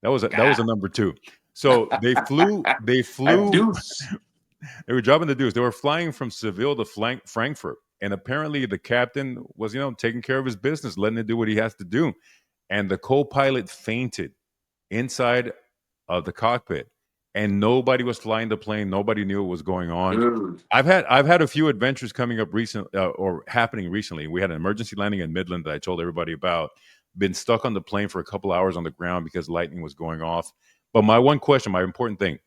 That was a number two. So they a flew. deuce. They were dropping the deuce. They were flying from Seville to Frankfurt, and apparently the captain was, taking care of his business, letting it do what he has to do. And the co-pilot fainted inside of the cockpit, and nobody was flying the plane. Nobody knew what was going on. Dude. I've had a few adventures coming up recent or happening recently. We had an emergency landing in Midland that I told everybody about. Been stuck on the plane for a couple hours on the ground because lightning was going off. But my one question, my important thing: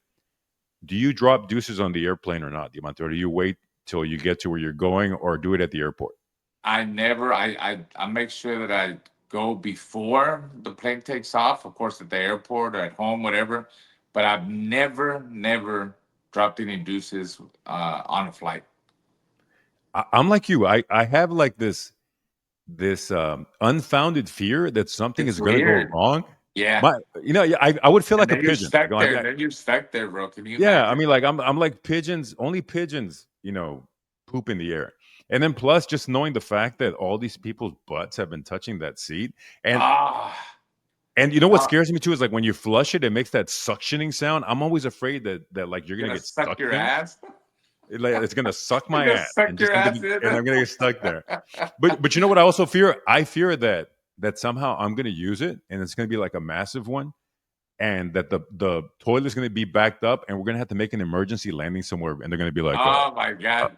do you drop deuces on the airplane or not, Diamante? Or do you wait till you get to where you're going, or do it at the airport? I never. I make sure that I go before the plane takes off. Of course, at the airport or at home, whatever. But I've never dropped any deuces on a flight. I'm like you. I have like this unfounded fear that something It's is going to go weird. wrong. Yeah. I would feel And like a then you're pigeon. stuck Like, there. Then you're stuck there, bro. Can you yeah, I imagine? mean, like I'm like pigeons. Only pigeons, poop in the air. And then plus, just knowing the fact that all these people's butts have been touching that seat, and Ah, and you know what ah, scares me too is like when you flush it, it makes that suctioning sound. I'm always afraid that like you're you're gonna gonna get suck stuck your there. ass. It's gonna suck You're my gonna ass, suck your ass in. and I'm gonna get stuck there. But you know what I also fear? I fear that somehow I'm gonna use it, and it's gonna be like a massive one, and that the toilet is gonna be backed up, and we're gonna have to make an emergency landing somewhere, and they're gonna be like, Oh my god.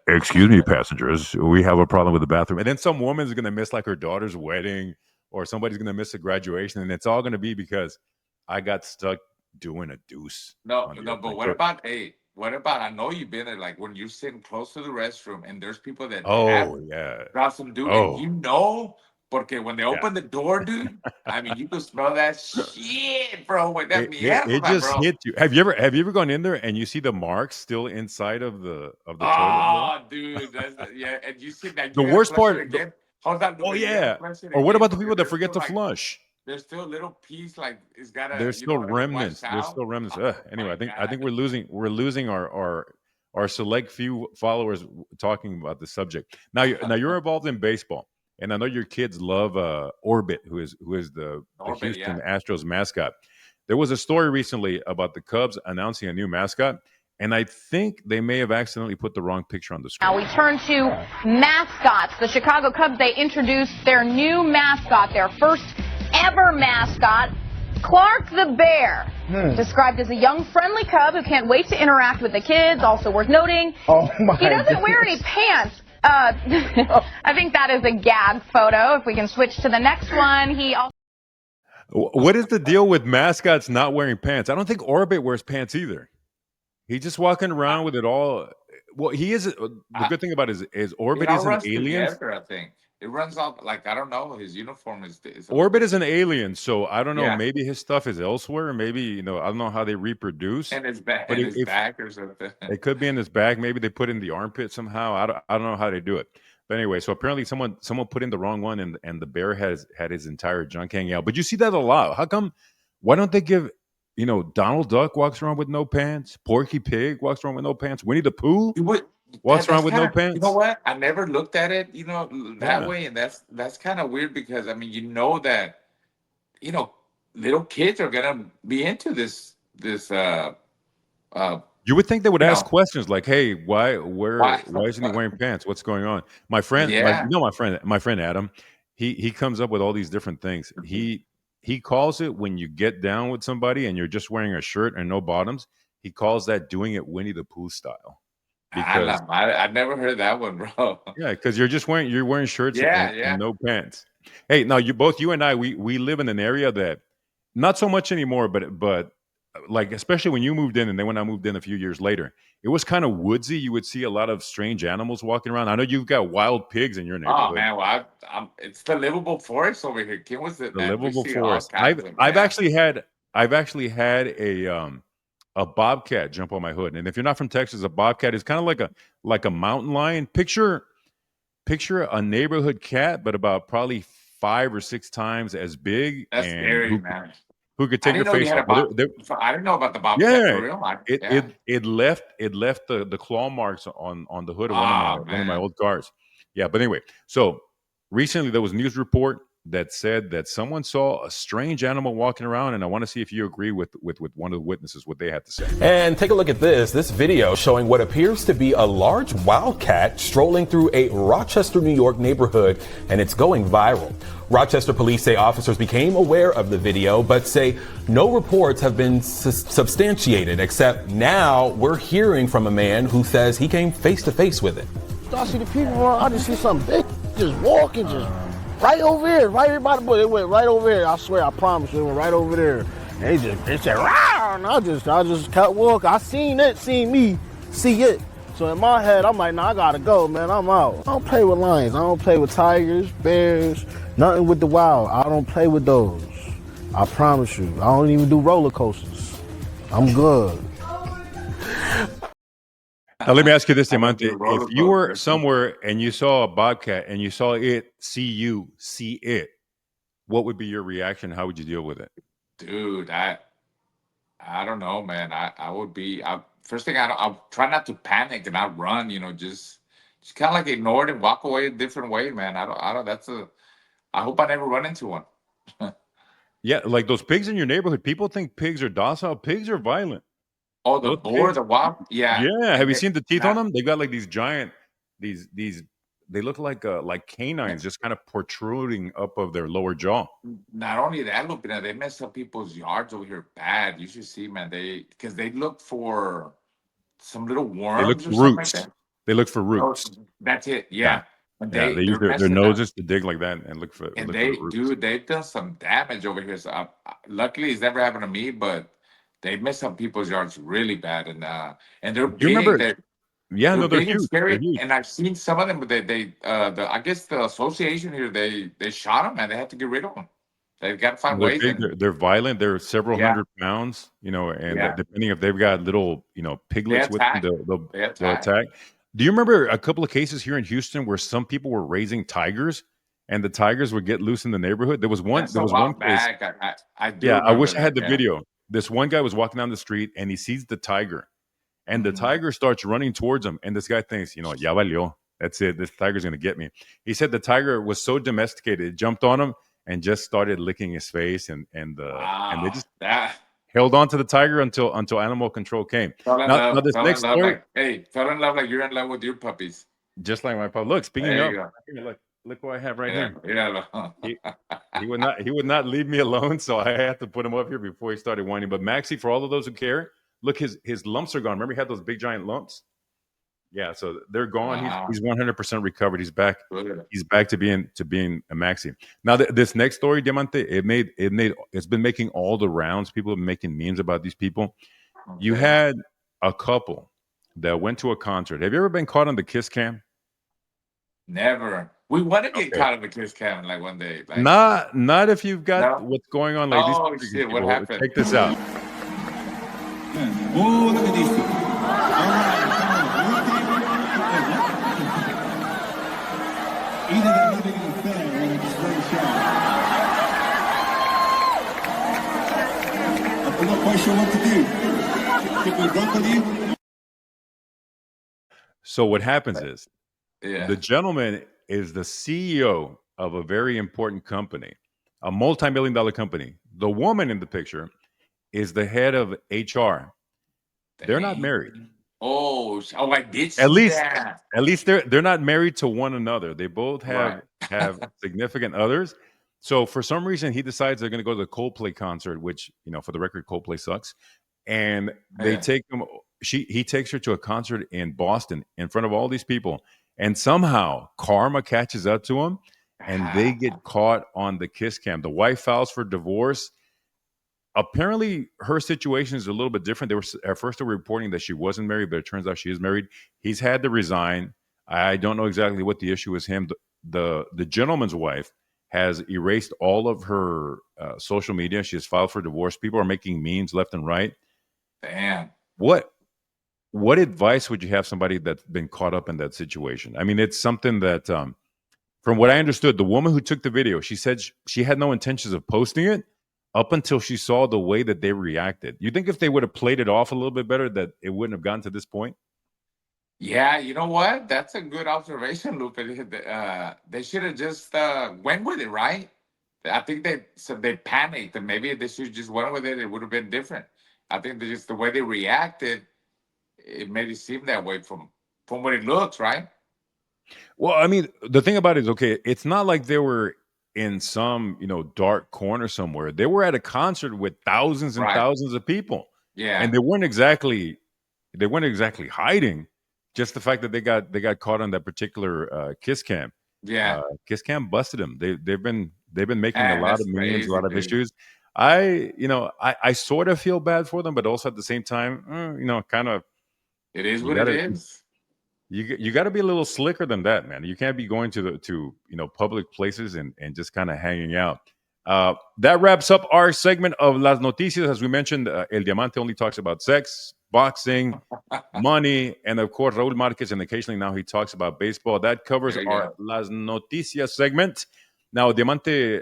excuse me, passengers, we have a problem with the bathroom. And then some woman's going to miss like her daughter's wedding, or somebody's going to miss a graduation. And it's all going to be because I got stuck doing a deuce No, on the no, but airplane. what So, about what about I know you've been there, like when you're sitting close to the restroom and there's people that have oh, yeah. got some dude and Oh, you know, porque when they yeah. open the door, dude, I mean you can smell that shit, bro. With that It mierda, just bro. hit you. Have you ever gone in there and you see the marks still inside of the toilet bowl? Oh, dude, yeah, and you see that The you gotta worst flush it part, again. Hold on, oh, Lupe, you gotta yeah. flush it Or what again about the because people that forget to flush? there's still a little piece like it's gotta, There's still wash remnants. There's out. still remnants. Oh Anyway, my I think god. we're losing our select few followers talking about the subject. Now you're involved in baseball, and I know your kids love Orbit, who is the Orbit, Houston yeah. Astros mascot. There was a story recently about the Cubs announcing a new mascot, and I think they may have accidentally put the wrong picture on the screen. Now we turn to mascots. The Chicago Cubs, they introduced their new mascot, their first ever mascot, Clark the Bear. Described as a young, friendly cub who can't wait to interact with the kids. Also worth noting, he doesn't wear any pants. I think that is a gag photo. If we can switch to the next one, he also... What is the deal with mascots not wearing pants? I don't think Orbit wears pants either. He's just walking I, around with it all. Well, he is. The I, good thing about it is it Orbit all is an runs alien. together, I think. It runs off like I don't know. His uniform is a little Orbit bit, is an alien, so I don't know. yeah, Maybe his stuff is elsewhere. Maybe I don't know how they reproduce. and his back But and his if back or something. it could be in his bag, maybe they put it in the armpit somehow. I don't know how they do it. But anyway, so apparently someone put in the wrong one, and the bear has had his entire junk hanging out. But you see that a lot. How come? Why don't they give? Donald Duck walks around with no pants. Porky Pig walks around with no pants. Winnie the Pooh You would walks around that's with kind no of, you know pants. what? I never looked at it, that Yeah. way, and that's kind of weird because I mean, that you know little kids are gonna be into this uh You would think they would you ask know questions like, "Hey, why why isn't he wearing pants? What's going on?" yeah. My friend Adam, he comes up with all these different things. He calls it when you get down with somebody and you're just wearing a shirt and no bottoms. He calls that doing it Winnie the Pooh style because I never heard that one, bro. yeah, because you're wearing shirts Yeah, and yeah. no pants. Hey, now you and I we live in an area that not so much anymore, but like especially when you moved in and then when I moved in a few years later, it was kind of woodsy. You would see a lot of strange animals walking around. I know you've got wild pigs in your Oh neighborhood. man, well, it's the livable forest over here. Kim was it, The man? We livable see all forest. kinds of, yeah. I've actually had a bobcat jump on my hood. And if you're not from Texas, a bobcat is kind of like a mountain lion. Picture a neighborhood cat, but about probably 5 or 6 times as big, That's and scary, man. who could I take your didn't know you face had off. a I didn't know about the bobcat Yeah, for real. it Yeah. it left the claw marks on the hood of Oh one of my man. old cars. Yeah, but anyway, so recently there was a news report that said that someone saw a strange animal walking around, and I want to see if you agree with one of the witnesses what they had to say. And take a look at this video showing what appears to be a large wildcat strolling through a Rochester, New York neighborhood, and it's going viral. Rochester police say officers became aware of the video, but say no reports have been substantiated, except now we're hearing from a man who says he came face to face with it. I see the people, I just see some big just walking, just right over here, right by the bush. They went right over here. I swear, I promise you, they went right over there. And they said, "Rawr!" And I just kept walking. I seen me, see it. So in my head, I'm like, nah, I gotta go, man. I'm out. I don't play with lions. I don't play with tigers, bears, nothing with the wild. I don't play with those. I promise you. I don't even do roller coasters. I'm good. Now let me ask you this, Diamante. If you were somewhere and you saw a bobcat and you saw it see it, what would be your reaction? How would you deal with it? Dude, I don't know, man. I would be first thing I'll try not to panic and not run, just kind of like ignore it and walk away a different way, man. I don't I hope I never run into one. Yeah, like those pigs in your neighborhood. People think pigs are docile. Pigs are violent. Oh, the boar, the wild, yeah. Yeah. Have you seen the teeth on them? They got like these giant, these. They look like canines, just kind of protruding up of their lower jaw. Not only that, look, they mess up people's yards over here bad. You should see, man. Because they look for some little worms. They look for roots. Like they look for roots. Oh, that's it. Yeah. They use their noses to dig like that and look for. And for they've done some damage over here. So luckily, it's never happened to me, but they mess up people's yards really bad, and they're big. Remember? Yeah, no, they're huge. Scary. They're huge. And I've seen some of them, but I guess the association here they shot them and they had to get rid of them. They've got to find ways. They're violent. They're several hundred pounds, and depending if they've got little, piglets with them, they'll attack. Do you remember a couple of cases here in Houston where some people were raising tigers, and the tigers would get loose in the neighborhood? There was one. There was one case. I wish I had the video. This one guy was walking down the street and he sees the tiger, and the tiger starts running towards him. And this guy thinks, ya valió. That's it. This tiger's going to get me. He said the tiger was so domesticated, it jumped on him and just started licking his face, and they just held on to the tiger until animal control came. Now this next story, fell in love like you're in love with your puppies. Just like my pup. Look, speaking of, look what I have right here. Yeah. He would not leave me alone, so I had to put him up here before he started whining. But Maxie, for all of those who care, look, his lumps are gone. Remember, he had those big giant lumps. Yeah, so they're gone. Wow. He's 100% recovered. He's back. He's back to being a Maxi. Now, this next story, Diamante, it's been making all the rounds. People have been making memes about these people. Okay. You had a couple that went to a concert. Have you ever been caught on the kiss cam? Never. We want to get caught on the kiss cam like one day. Like, not if you've got what's going on. Like these shit! What happened? Check this out. Oh, look at these two. All right. Either they're living in a fan or they're just very shy. I'm not quite sure what to do. Should we run with you? So what happens is, the gentleman is the CEO of a very important company, a multi-million-dollar company. The woman in the picture is the head of HR. They're not married. Oh, I did see that. At least they're not married to one another. They both have significant others. So for some reason, he decides they're going to go to the Coldplay concert, which, for the record, Coldplay sucks. And they take them. He takes her to a concert in Boston in front of all these people. And somehow karma catches up to him, and they get caught on the kiss cam. The wife files for divorce. Apparently, her situation is a little bit different. At first they were reporting that she wasn't married, but it turns out she is married. He's had to resign. I don't know exactly what the issue is. The gentleman's wife has erased all of her social media. She has filed for divorce. People are making memes left and right. Damn. What advice would you have somebody that's been caught up in that situation? I mean, it's something that, from what I understood, the woman who took the video, she said she had no intentions of posting it, up until she saw the way that they reacted. You think if they would have played it off a little bit better, that it wouldn't have gotten to this point? Yeah, you know what? That's a good observation, Lupe. They should have just went with it, right? I think they panicked, and maybe they should just went with it. It would have been different. I think just the way they reacted, it made it seem that way from what it looks, right? Well, I mean, the thing about it is, okay, it's not like they were in some, dark corner somewhere. They were at a concert with thousands and Right. thousands of people. And Yeah. they weren't exactly hiding. Just the fact that they got caught on that particular kiss cam. Yeah. Kiss cam busted them. They've been making a Man, lot that's of memes, a crazy, lot of dude. issues. I sort of feel bad for them, but also at the same time, kind of It is you what it gotta is. you got to be a little slicker than that, man. You can't be going to public places and just kind of hanging out. That wraps up our segment of Las Noticias. As we mentioned, El Diamante only talks about sex, boxing, money, and of course Raul Marquez, and occasionally now he talks about baseball. That covers There you our go. Las Noticias segment. Now, Diamante,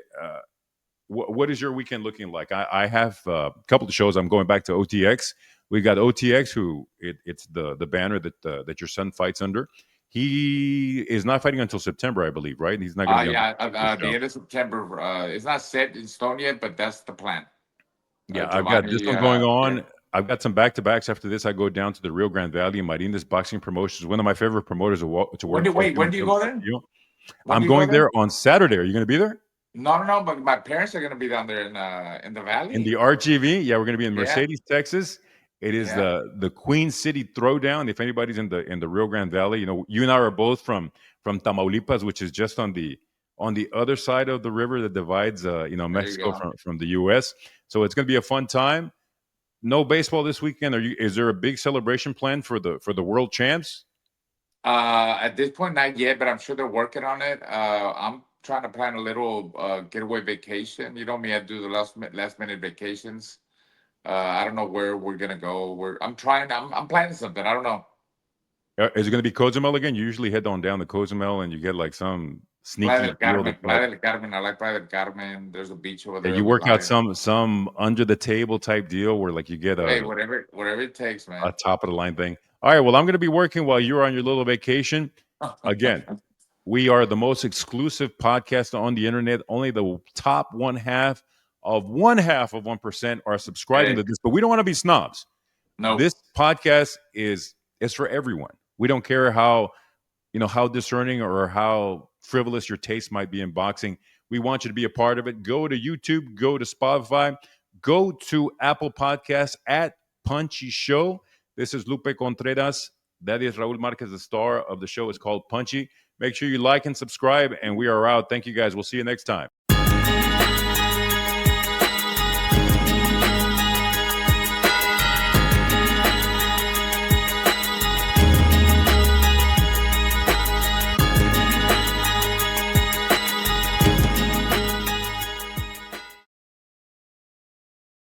what is your weekend looking like? I have a couple of shows. I'm going back to OTX. We got OTX, it's the banner that your son fights under. He is not fighting until September, I believe, right? He's not going to be on Yeah, the the show. end of September. It's not set in stone yet, but that's the plan. Yeah, I've July. got this one going on. Yeah. I've got some back-to-backs. After this, I go down to the Rio Grande Valley. Marinda's Boxing Promotions, one of my favorite promoters to work for. When do you go there? When I'm do you go going there? there on Saturday. Are you going to be there? No. But my parents are gonna be down there in the In the valley. RGV? Yeah, we're going to be in Yeah. Mercedes, Texas. It is Yeah. the Queen City Throwdown. If anybody's in the Rio Grande Valley, you and I are both from Tamaulipas, which is just on the other side of the river that divides There you Mexico go. from the US. So it's going to be a fun time. No baseball this weekend. Is there a big celebration plan for the world champs? At this point, not yet, but I'm sure they're working on it. I'm trying to plan a little getaway vacation. You know me, I do the last minute vacations. I don't know where we're gonna go. I'm planning something. I don't know. Is it going to be Cozumel again? You usually head on down to Cozumel and you get like some sneaky deal to fly. Playa del Carmen. I like Playa del Carmen. There's a beach over Yeah, there. you We work out like. some under the table type deal where like you get Hey, a whatever it takes, man. top of the line thing. All right, well, I'm going to be working while you're on your little vacation. Again, we are the most exclusive podcast on the internet. Only the top one half of 1% are subscribing to Hey, this, but we don't want to be snobs. no, This podcast is for everyone. We don't care how discerning or how frivolous your taste might be in boxing. We want you to be a part of it. Go to YouTube, go to Spotify, go to Apple Podcasts at Punchy Show. This is Lupe Contreras. That is Raul Marquez. The star of the show is called Punchy. Make sure you like and subscribe, and we are out. Thank you, guys. We'll see you next time.